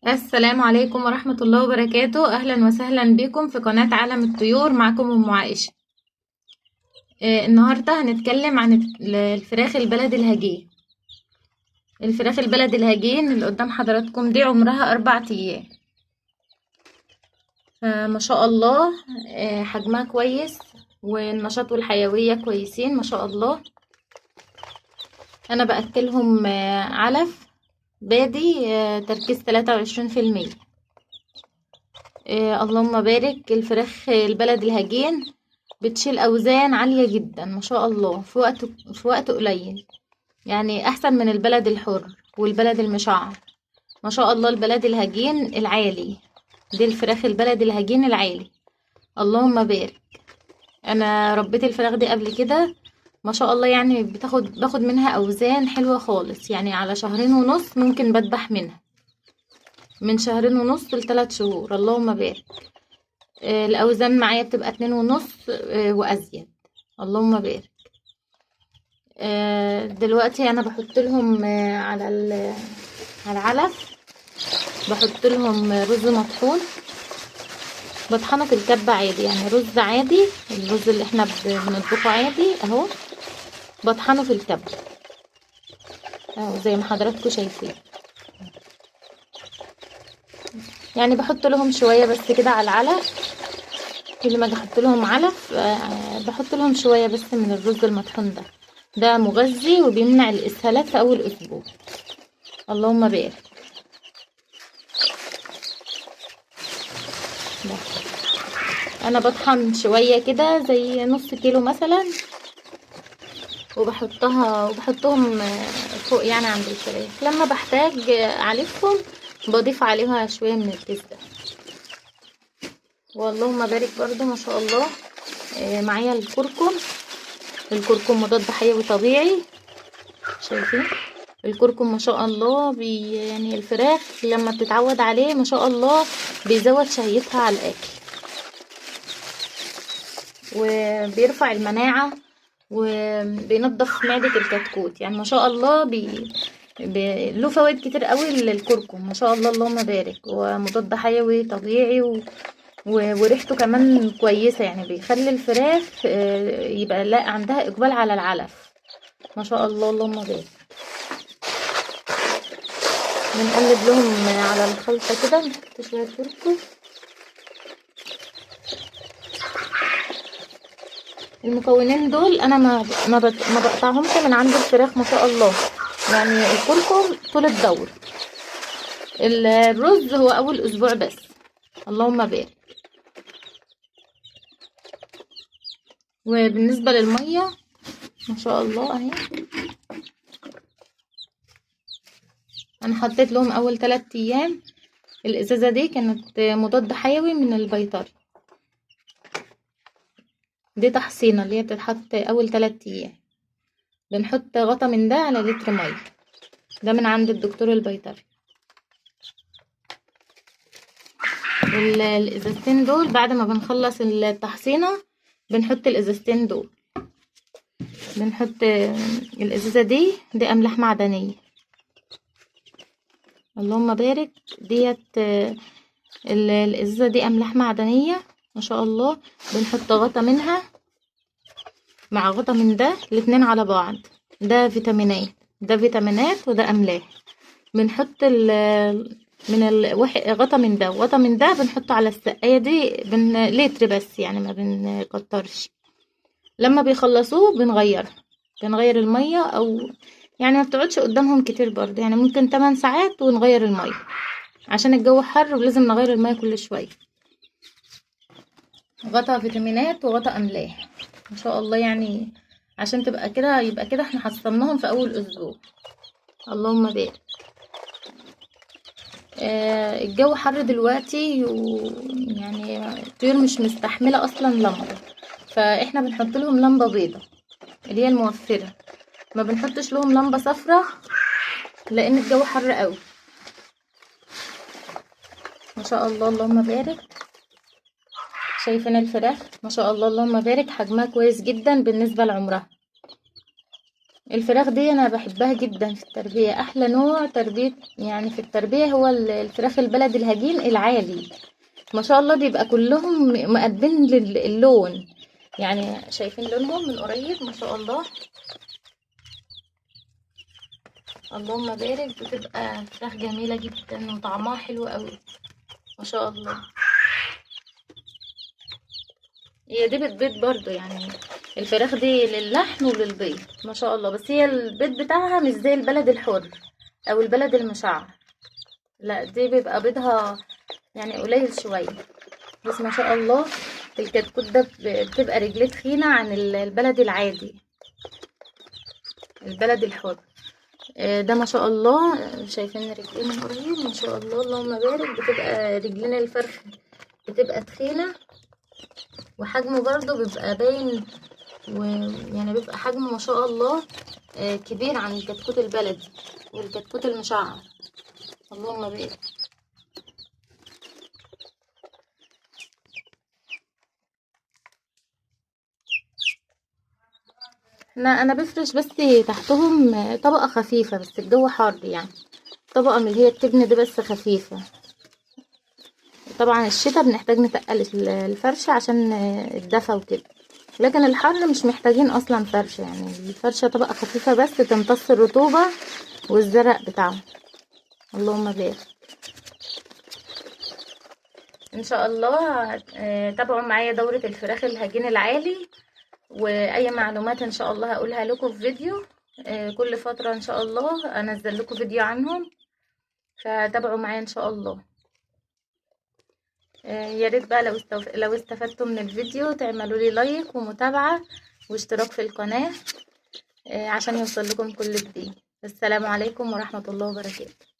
السلام عليكم ورحمة الله وبركاته. أهلا وسهلا بكم في قناة عالم الطيور. معكم أم عائشة. النهاردة هنتكلم عن الفراخ البلد الهجين. الفراخ البلد الهجين اللي قدام حضراتكم دي عمرها 4 أيام، فما شاء الله حجمها كويس والنشاط والحيوية كويسين ما شاء الله. أنا بأكلهم علف بادي تركيز 23%. اللهم بارك. الفراخ البلد الهجين بتشيل اوزان عالية جدا ما شاء الله في وقت قليل، يعني احسن من البلد الحر والبلد المشعر ما شاء الله. البلد الهجين العالي دي الفراخ البلد الهجين العالي، اللهم بارك. انا ربيت الفراخ دي قبل كده ما شاء الله، يعني باخد منها اوزان حلوة خالص، يعني على 2.5 شهور ممكن بذبح منها، من 2.5 شهور ل3 شهور، اللهم بارك. الاوزان معايا بتبقى 2.5 وازيد، اللهم بارك. دلوقتي انا بحط لهم على العلف، بحط لهم رز مطحون، بطحنه في الكبة عادي، يعني رز عادي، الرز اللي احنا بنطبخه عادي اهو، بطحنه في الكبة اهو زي ما حضراتكم شايفين. يعني بحط لهم شوية بس كده على العلف، كل ما اجي احط لهم علف بحط لهم شوية بس من الرز المطحون ده مغذي وبيمنع الاسهالات في اول اسبوع، اللهم بارك. ده انا بطحن شوية كده زي نص كيلو مثلا، وبحطهم فوق يعني عند الفراخ، لما بحتاج اعلفهم بضيف عليها شوية من الكبدة، واللهم بارك. برضو ما شاء الله معايا الكركم مضاد حيوي طبيعي، شايفين الكركم ما شاء الله يعني الفراخ لما بتتعود عليه ما شاء الله بيزود شهيتها على الاكل، وبيرفع المناعة، وبينضف معدة الكتكوت، يعني ما شاء الله له فوائد كتير قوي للكركم ما شاء الله، اللهم بارك. ومضاد حيوي طبيعي وريحته كمان كويسة، يعني بيخلي الفراخ يبقى لا عندها اقبال على العلف ما شاء الله، اللهم بارك. بنقلب لهم على الخلطة كده، نحط شوية كركم. المكونين دول انا ما بقطعهمش من عند الفراخ ما شاء الله، يعني الكركم طول الدور، الرز هو اول اسبوع بس، اللهم بارك. وبالنسبه للميه ما شاء الله اهي، انا حطيت لهم اول 3 ايام الازازه دي كانت مضاد حيوي من البيطري، دي تحصينه اللي هي بتتحط اول 3 ايام، بنحط غطا من ده على لتر ميه، ده من عند الدكتور البيطري. الازازتين دول بعد ما بنخلص التحصينه بنحط الازازتين دول، بنحط الازازه دي املاح معدنيه، اللهم بارك. ديت الازازه دي املاح معدنيه ما شاء الله، بنحط غطا منها مع غطا من ده، الاتنين على بعض، ده فيتامينات، ده فيتامينات وده املاح. بنحط غطا من ده وغطا من ده، بنحطه على السقايه دي لتر بس، يعني ما بنكترش. لما بيخلصوه بنغير الميه، او يعني ما بتقعدش قدامهم كتير برضه، يعني ممكن 8 ساعات ونغير الميه، عشان الجو حر ولازم نغير الميه كل شويه. غطا فيتامينات وغطا املاح ما شاء الله، يعني عشان يبقى كده احنا حصلناهم في اول اسبوع، اللهم بارك. الجو حر دلوقتي، ويعني الطيور مش مستحمله اصلا لمبه، فاحنا بنحط لهم لمبه بيضه اللي هي الموفره، ما بنحطش لهم لمبه صفرة لان الجو حر قوي ما شاء الله، اللهم بارك. شايفين الفراخ ما شاء الله، اللهم بارك، حجمها كويس جدا بالنسبه لعمرها. الفراخ دي انا بحبها جدا في التربية. احلى نوع تربية يعني في التربية هو الفراخ البلد الهجين العالي. ما شاء الله بيبقى كلهم مقدمين اللون، يعني شايفين لونهم من قريب ما شاء الله. اللهم بارك. بتبقى فراخ جميلة جدا وطعمها حلو قوي ما شاء الله. هي دي بتبيض برضو يعني، الفراخ دي للحم وللبيض ما شاء الله، بس هي البيض بتاعها مش زي البلد الحر او البلد المشعر، لا دي بيبقى بيضها يعني قليل شوية. بس ما شاء الله الكتكوت ده بتبقى رجليه تخينة عن البلد العادي، البلد الحر. ده ما شاء الله شايفين رجليه من قريب ما شاء الله اللهم بارك. بتبقى رجلين الفرخ بتبقى تخينة، وحجمه برضو بيبقى باين، ويعني بيبقى حجمه ما شاء الله كبير عن الكتكوت البلدي والكتكوت المشعر. اللهم بارك. انا بفرش بس تحتهم طبقة خفيفة، بس الجو حار يعني، طبقة من اللي هي التبن دي بس خفيفة. طبعا الشتا بنحتاج نتقل الفرشة عشان الدفا وكده، لكن الحر مش محتاجين اصلا فرشة، يعني الفرشة طبقة خفيفة بس تمتص الرطوبة والزرق بتاعه. اللهم بارك. ان شاء الله تابعوا معايا دورة الفراخ الهجين العالي، واي معلومات ان شاء الله هقولها لكم في فيديو. كل فترة ان شاء الله انزل لكم فيديو عنهم، فتابعوا معايا ان شاء الله. يا ريت بقى لو استفدتوا من الفيديو تعملوا لي لايك ومتابعة واشتراك في القناة عشان يوصل لكم كل جديد. السلام عليكم ورحمة الله وبركاته.